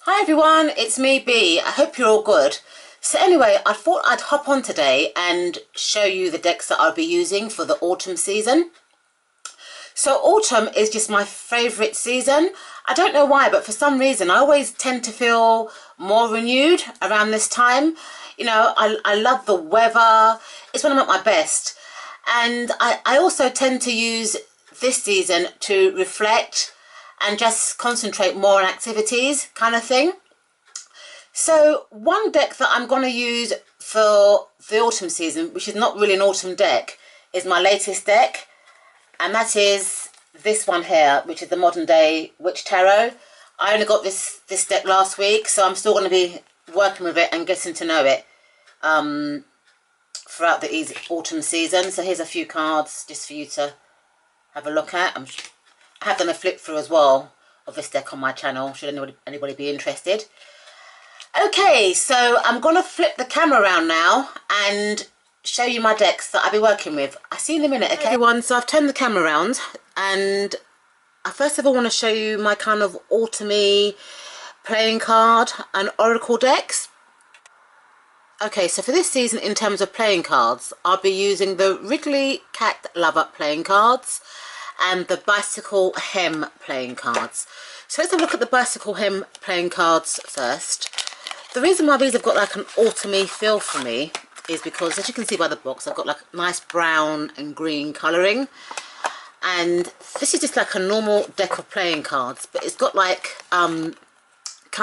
Hi everyone, it's me B. I hope you're all good. So anyway, I thought I'd hop on today and show you the decks that I'll be using for the autumn season. So autumn is just my favourite season. I don't know why, but for some reason I always tend to feel more renewed around this time. You know, I love the weather. It's when I'm at my best. And I also tend to use this season to reflect and just concentrate more on activities kind of thing. So one deck that I'm going to use for the autumn season, which is not really an autumn deck, is my latest deck. And that is this one here, which is the Modern Day Witch Tarot. I only got this deck last week, so I'm still going to be working with it and getting to know it throughout the autumn season. So here's a few cards just for you to have a look at. I have done a flip through as well of this deck on my channel, should anybody be interested. Okay, so I'm going to flip the camera around now and show you my decks that I'll be working with. I'll see you in a minute, okay everyone? So I've turned the camera around and I first of all want to show you my kind of autumny playing card and oracle decks. Okay, so for this season in terms of playing cards, I'll be using the Wrigley Cat Lover playing cards and the Bicycle Hem playing cards. So let's have a look at the Bicycle Hem playing cards first. The reason why these have got like an autumny feel for me is because, as you can see by the box, I've got like nice brown and green colouring. And this is just like a normal deck of playing cards, but it's got like kind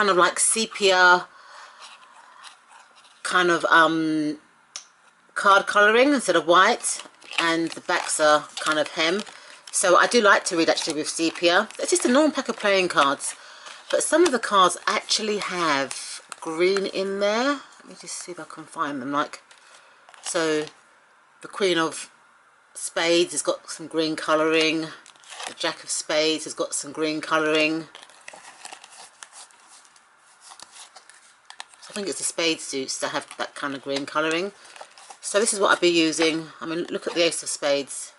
of like sepia kind of card colouring instead of white, and the backs are kind of hem. So I do like to read actually with sepia. It's just a normal pack of playing cards, but some of the cards actually have green in there. Let me just see if I can find them. Like, so the Queen of Spades has got some green colouring. The Jack of Spades has got some green colouring. I think it's the spade suits that have that kind of green colouring. So this is what I'll be using. I mean, look at the Ace of Spades.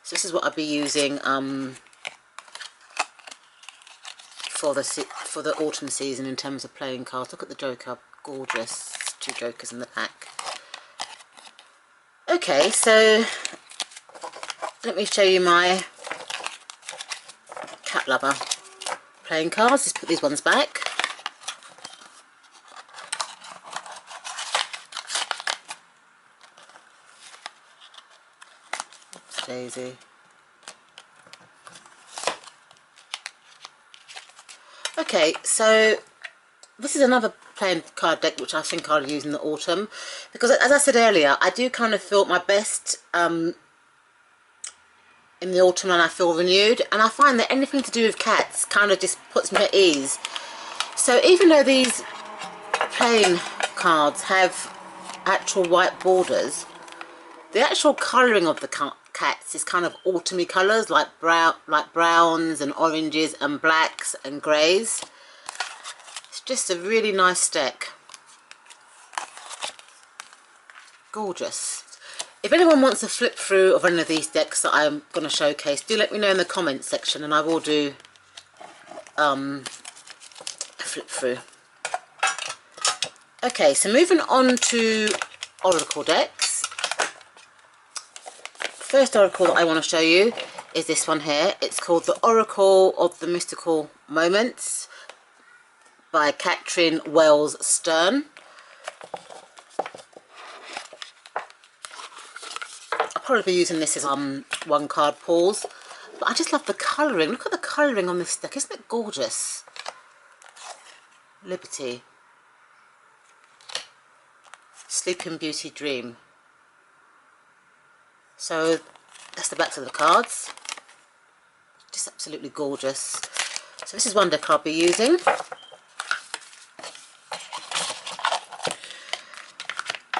So this is what I'll be using for the autumn season in terms of playing cards. Look at the Joker, gorgeous. Two Jokers in the pack. Okay, so let me show you my Cat Lover playing cards. Let's put these ones back. Daisy. Okay, so this is another playing card deck which I think I'll use in the autumn, because as I said earlier, I do kind of feel my best in the autumn and I feel renewed, and I find that anything to do with cats kind of just puts me at ease. So even though these playing cards have actual white borders, the actual colouring of the cats is kind of autumny colours, like browns and oranges and blacks and greys. It's just a really nice deck. Gorgeous. If anyone wants a flip through of any of these decks that I'm going to showcase, do let me know in the comments section and I will do a flip through. Okay, so moving on to oracle decks. First oracle that I want to show you is this one here. It's called the Oracle of the Mystical Moments by Catherine Wells Stern. I'll probably be using this as one card pulls, but I just love the colouring. Look at the colouring on this deck, isn't it gorgeous? Liberty, Sleeping Beauty, Dream. So that's the backs of the cards. Just absolutely gorgeous. So this is one deck I'll be using.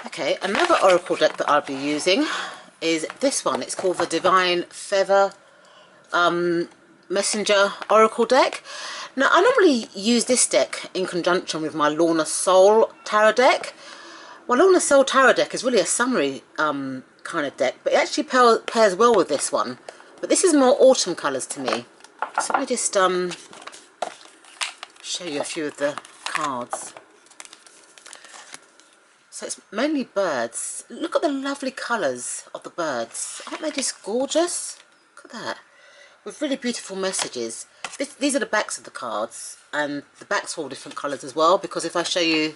Okay, another oracle deck that I'll be using is this one. It's called the Divine Feather Messenger Oracle deck. Now I normally use this deck in conjunction with my Lorna Soul Tarot deck. Well, Lorna Soul Tarot deck is really a summary kind of deck, but it actually pairs well with this one. But this is more autumn colours to me. So let me just show you a few of the cards. So it's mainly birds. Look at the lovely colours of the birds. Aren't they just gorgeous? Look at that. With really beautiful messages. These are the backs of the cards. And the backs are all different colours as well. Because if I show you,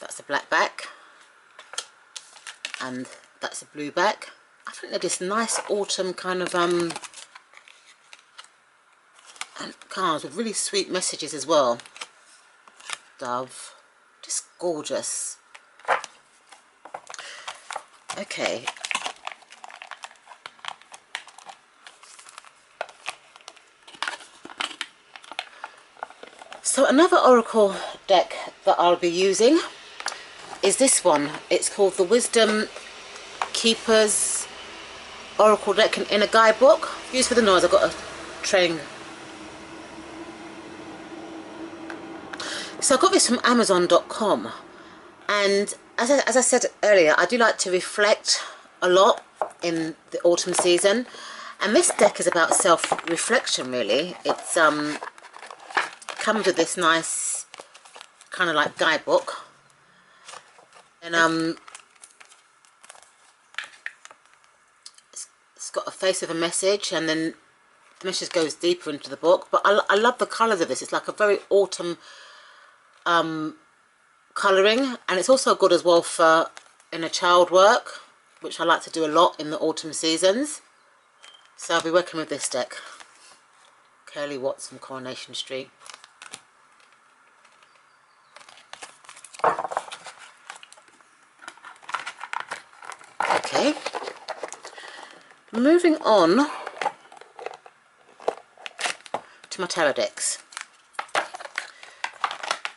that's a black back. And that's a blue back. I think they're just nice autumn kind of cards with really sweet messages as well. Dove. Just gorgeous. Okay. So another oracle deck that I'll be using is this one. It's called the Wisdom Keepers Oracle Deck in a guidebook. Used for the noise, I've got a train. So I got this from Amazon.com, and as I said earlier, I do like to reflect a lot in the autumn season, and this deck is about self-reflection really. It's comes with this nice kind of like guidebook, and it's got a face of a message, and then the message goes deeper into the book. But I love the colours of this. It's like a very autumn colouring, and it's also good as well for inner child work, which I like to do a lot in the autumn seasons. So I'll be working with this deck. Curly Watts from Coronation Street. Okay, moving on to my tarot decks.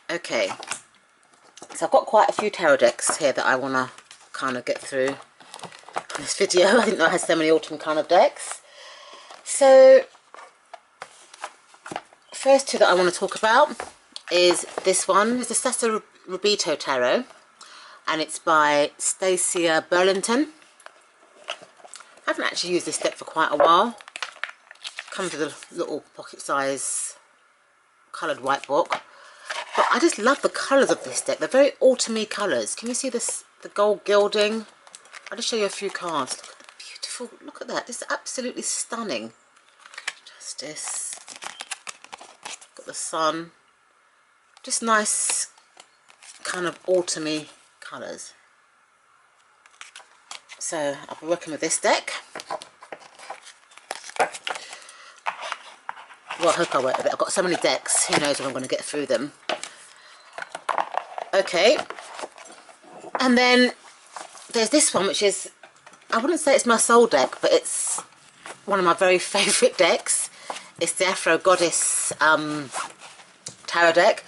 Okay, so I've got quite a few tarot decks here that I want to kind of get through in this video. I didn't know I had so many autumn kind of decks. So first two that I want to talk about is this one. It's the Sessa Rubito Tarot, and it's by Stacia Burlington. I haven't actually used this deck for quite a while. Comes with a little pocket size coloured white book. But I just love the colours of this deck. They're very autumny colours. Can you see this, the gold gilding? I'll just show you a few cards. Look at the beautiful, look at that. This is absolutely stunning. Justice. Got the sun. Just nice kind of autumny colours. So I'll be working with this deck. Well, I hope I work with it. I've got so many decks. Who knows if I'm going to get through them. Okay, and then there's this one, which is, I wouldn't say it's my soul deck, but it's one of my very favourite decks. It's the Afro Goddess tarot deck.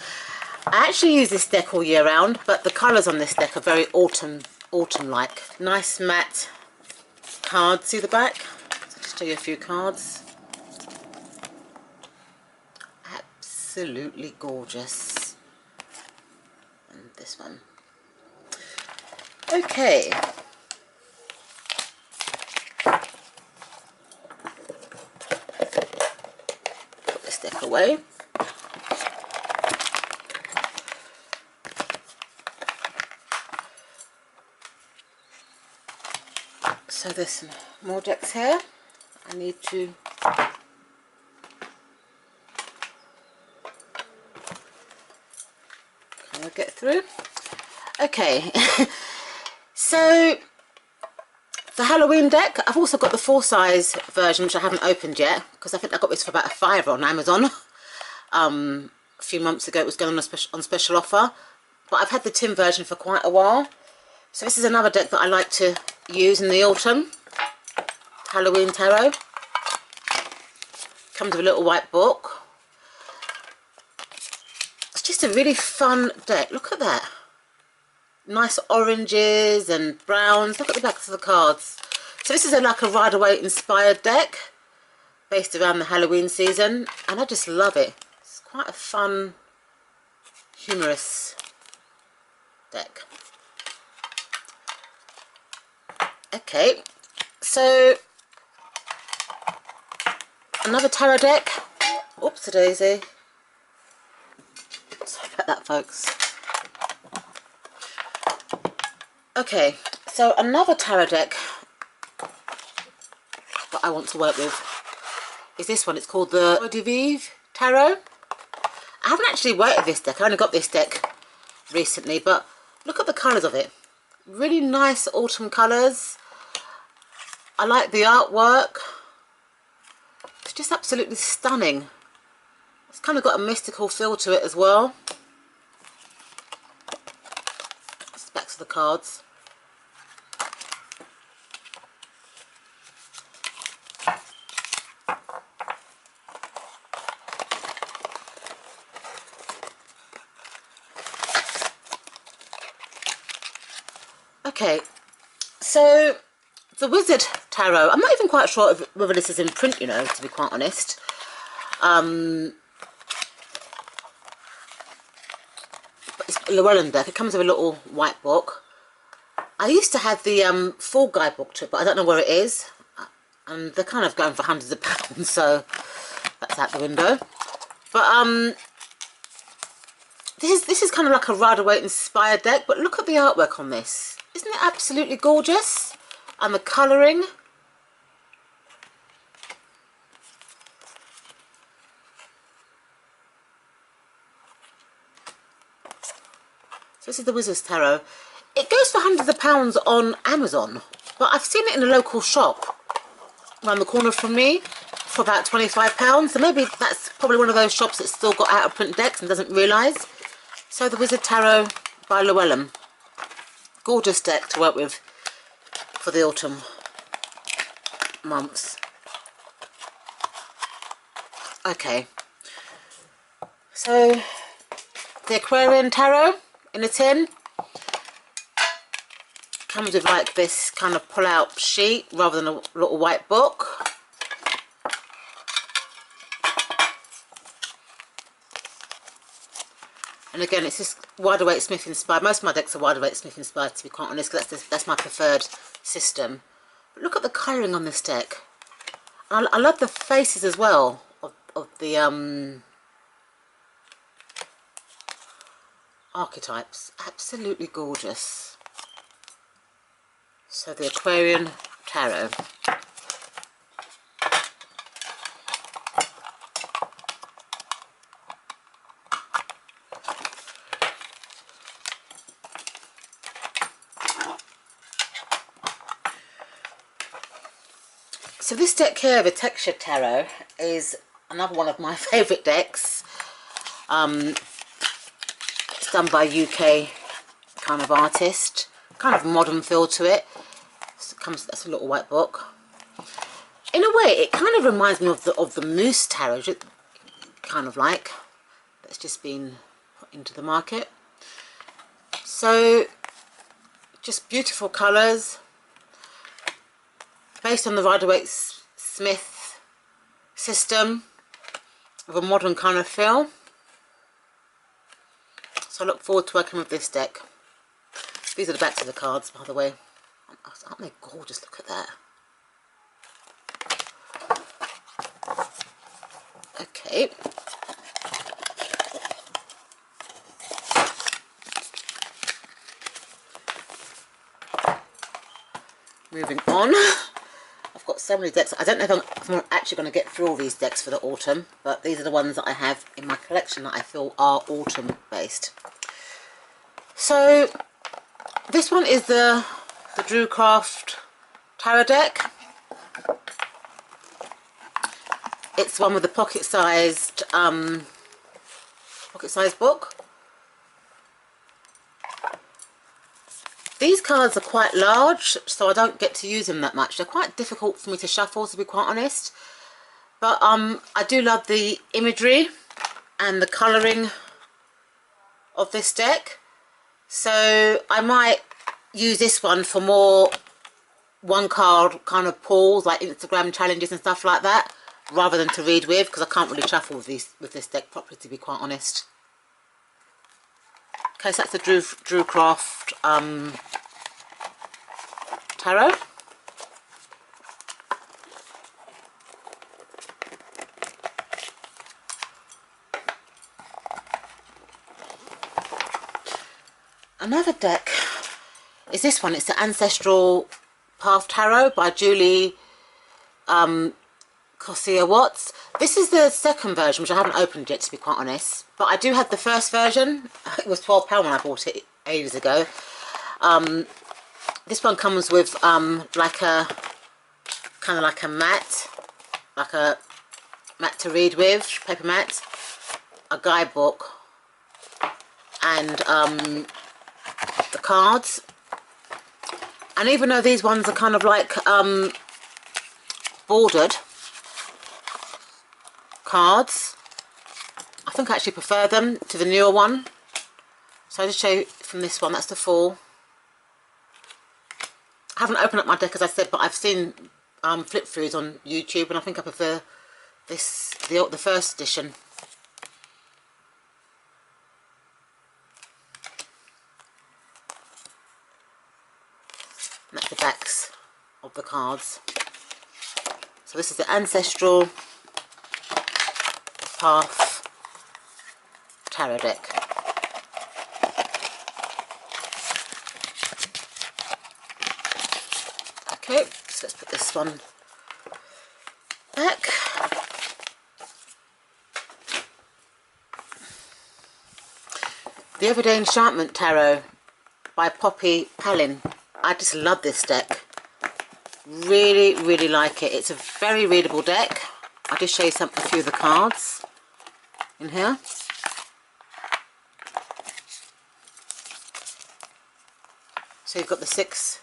I actually use this deck all year round, but the colours on this deck are very autumn-like. Nice matte cards. See the back? So I'll just show you a few cards. Absolutely gorgeous. This one. Okay. Put this deck away. So there's some more decks here. I need to get through. Okay, so the Halloween deck, I've also got the full size version, which I haven't opened yet, because I think I got this for about £5 on Amazon. A few months ago it was going on special offer, but I've had the tin version for quite a while. So this is another deck that I like to use in the autumn. Halloween Tarot. Comes with a little white book. Just a really fun deck. Look at that. Nice oranges and browns. Look at the backs of the cards. So this is like a Rider-Waite inspired deck based around the Halloween season, and I just love it. It's quite a fun, humorous deck. Okay, so another tarot deck. Oops-a-daisy. at that, folks. Okay, so another tarot deck that I want to work with is this one. It's called the Joie de Vivre Tarot. I haven't actually worked with this deck. I only got this deck recently, but look at the colours of it. Really nice autumn colours. I like the artwork. It's just absolutely stunning. It's kind of got a mystical feel to it as well. It's back to the cards. Okay, so the Wizard Tarot, I'm not even quite sure whether this is in print, you know, to be quite honest. But it's a Llewellyn deck. It comes with a little white book. I used to have the full guidebook to it, but I don't know where it is. And they're kind of going for hundreds of pounds, so that's out the window. But this is kind of like a Rider-Waite inspired deck, but look at the artwork on this. Isn't it absolutely gorgeous? And the colouring. So this is the Wizard's Tarot. It goes for hundreds of pounds on Amazon, but I've seen it in a local shop around the corner from me for about £25. So maybe that's probably one of those shops that's still got out of print decks and doesn't realise. So the Wizard Tarot by Llewellyn. Gorgeous deck to work with for the autumn months. Okay, so the Aquarian Tarot in a tin. Comes with like this kind of pull out sheet rather than a little white book. And again, it's just Rider-Waite Smith inspired. Most of my decks are Rider-Waite Smith inspired, to be quite honest, because that's my preferred system. But look at the colouring on this deck. And I love the faces as well of the archetypes. Absolutely gorgeous. So the Aquarian Tarot. So this deck here, the Texured Tarot, is another one of my favourite decks. It's done by a UK kind of artist, kind of modern feel to it. So it comes, that's a little white book. In a way, it kind of reminds me of the Moose Tarot, kind of like, that's just been put into the market. So just beautiful colours. Based on the Rider-Waite Smith system with a modern kind of feel. So I look forward to working with this deck. These are the backs of the cards, by the way. Aren't they gorgeous? Look at that. Okay. Moving on. I've got so many decks. I don't know if I'm actually going to get through all these decks for the autumn, but these are the ones that I have in my collection that I feel are autumn based. So this one is the Drewcraft Tarot deck. It's one with the pocket-sized book. These cards are quite large, so I don't get to use them that much. They're quite difficult for me to shuffle, to be quite honest. But I do love the imagery and the colouring of this deck. So I might use this one for more one card kind of pulls, like Instagram challenges and stuff like that, rather than to read with, because I can't really shuffle with this deck properly, to be quite honest. Okay, so that's the Drewcraft Tarot. Another deck is this one. It's the Ancestral Path Tarot by Julie Corsia Watts. This is the second version, which I haven't opened yet, to be quite honest. But I do have the first version. It was £12 when I bought it ages ago. This one comes with like a kind of like a mat, like a mat to read with, paper mat, a guidebook, and the cards. And even though these ones are kind of like bordered cards, I think I actually prefer them to the newer one. So I'll just show you from this one. That's the full. I haven't opened up my deck, as I said, but I've seen flip throughs on YouTube, and I think I prefer this, the first edition. And that's the backs of the cards. So this is the Ancestral Path Tarot deck. Okay, so let's put this one back. The Everyday Enchantment Tarot by Poppy Palin. I just love this deck. Really, really like it. It's a very readable deck. I'll just show you a few of the cards in here. So you've got the 6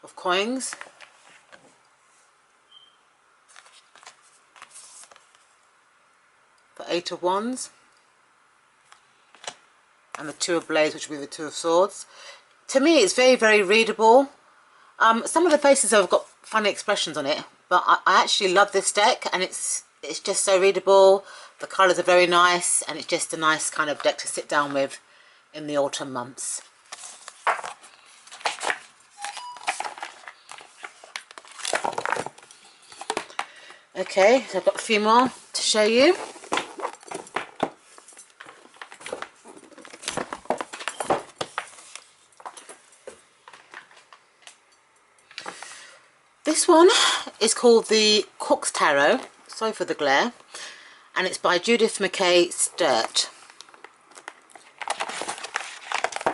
of coins, the 8 of wands, and the 2 of blades, which will be the 2 of swords. To me, it's very, very readable. Some of the faces have got funny expressions on it, but I actually love this deck, and it's just so readable. The colours are very nice, and it's just a nice kind of deck to sit down with in the autumn months. Okay, so I've got a few more to show you. This one is called the Cook's Tarot. Sorry for the glare. And it's by Judith McKay Sturt.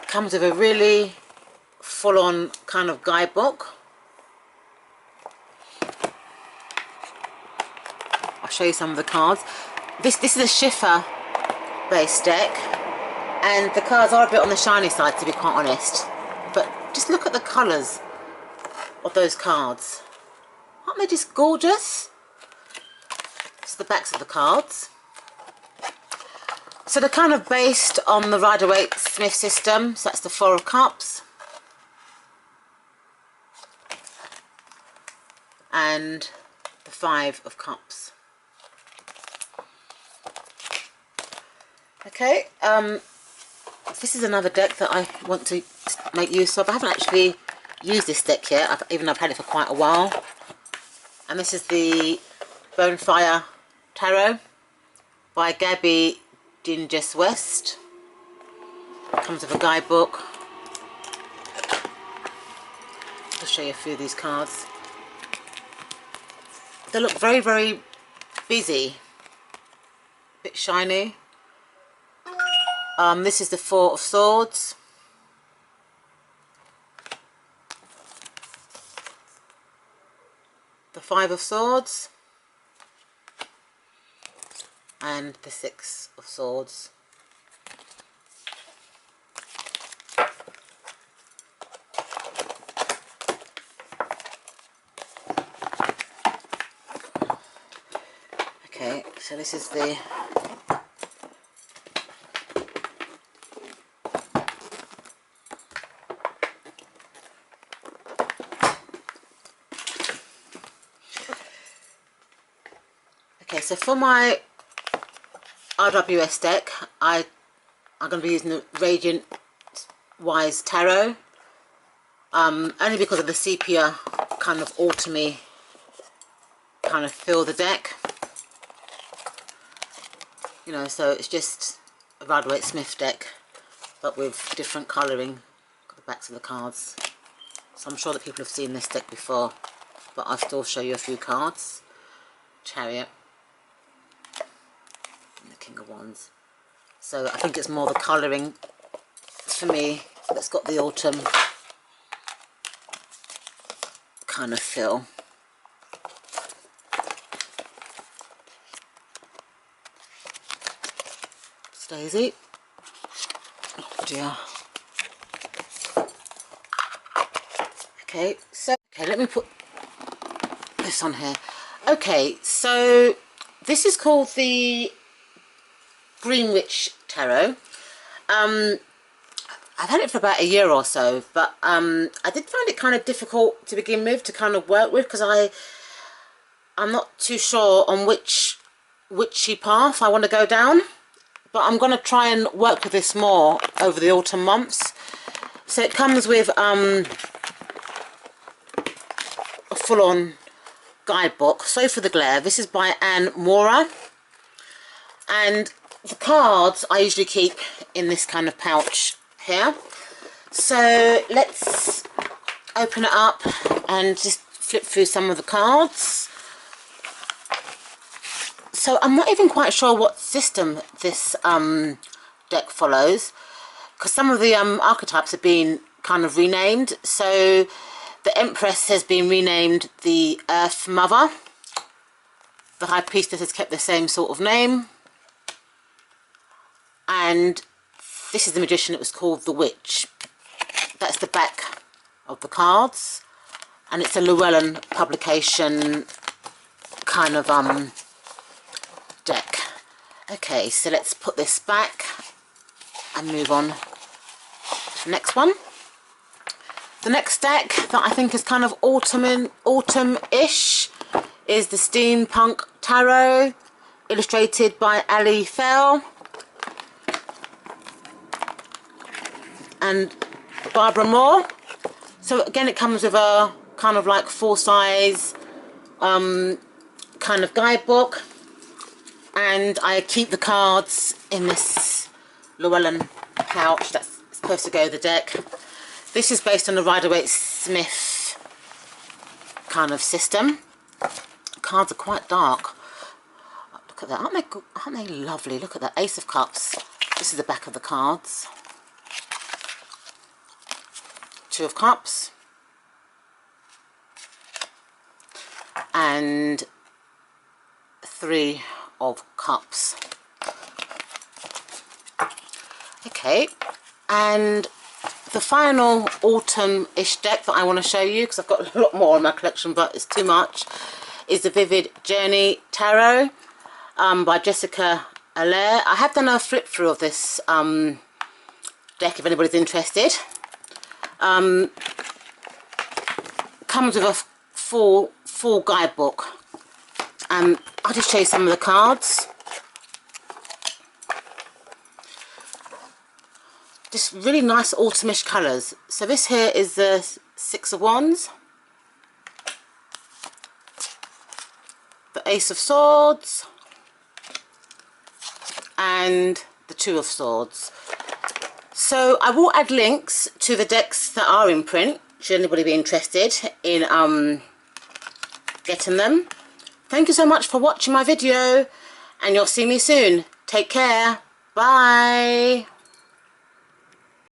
Comes with a really full-on kind of guidebook. I'll show you some of the cards. This is a Schiffer based deck, and the cards are a bit on the shiny side, to be quite honest. But just look at the colours of those cards. Aren't they just gorgeous? It's the backs of the cards. So they're kind of based on the Rider-Waite-Smith system. So that's the 4 of Cups and the 5 of Cups. Okay, this is another deck that I want to make use of. I haven't actually used this deck yet, even though I've had it for quite a while. And this is the Bonefire Tarot by Gabby Dinges West. Comes with a guidebook. I'll show you a few of these cards. They look very, very busy. A bit shiny. This is the 4 of Swords. The 5 of Swords. And the 6 of Swords. Okay, so this is the so for my RWS deck, I'm going to be using the Radiant Wise Tarot, only because of the sepia kind of autumny kind of feel the deck, you know. So it's just a Rider-Waite-Smith deck, but with different colouring backs of the cards. So I'm sure that people have seen this deck before, but I'll still show you a few cards. Chariot and the King of Wands. So I think it's more the colouring for me that's got the autumn kind of feel. Daisy. Oh dear. Okay, so let me put this on here. Okay, so this is called the Greenwich Tarot. I've had it for about a year or so, but I did find it kind of difficult to begin with, to kind of work with, because I'm not too sure on which witchy path I want to go down. But I'm going to try and work with this more over the autumn months. So it comes with a full-on guidebook. So for the Glare, this is by Anne Mora. And the cards I usually keep in this kind of pouch here. So let's open it up and just flip through some of the cards. So I'm not even quite sure what system this deck follows, because some of the archetypes have been kind of renamed. So the Empress has been renamed the Earth Mother. The High Priestess has kept the same sort of name. And this is the Magician. It was called the Witch. That's the back of the cards. And it's a Llewellyn publication kind of deck. Okay, so let's put this back and move on to the next one. The next deck that I think is kind of autumn-ish is the Steampunk Tarot, illustrated by Ali Fell and Barbara Moore. So again, it comes with a kind of like full-size kind of guidebook. And I keep the cards in this Llewellyn pouch that's supposed to go with the deck. This is based on the Rider-Waite-Smith kind of system. The cards are quite dark. Look at that. Aren't they lovely? Look at that. Ace of Cups. This is the back of the cards. Two of Cups. And Three of Cups. Okay, and the final autumn-ish deck that I want to show you, because I've got a lot more in my collection but it's too much, is the Vivid Journey Tarot by Jessica Allaire. I have done a flip through of this deck if anybody's interested. Comes with a full guidebook. I'll just show you some of the cards. Just really nice autumnish colours. So this here is the Six of Wands, the Ace of Swords, and the Two of Swords. So I will add links to the decks that are in print, should anybody be interested in getting them. Thank you so much for watching my video, and you'll see me soon. Take care. Bye.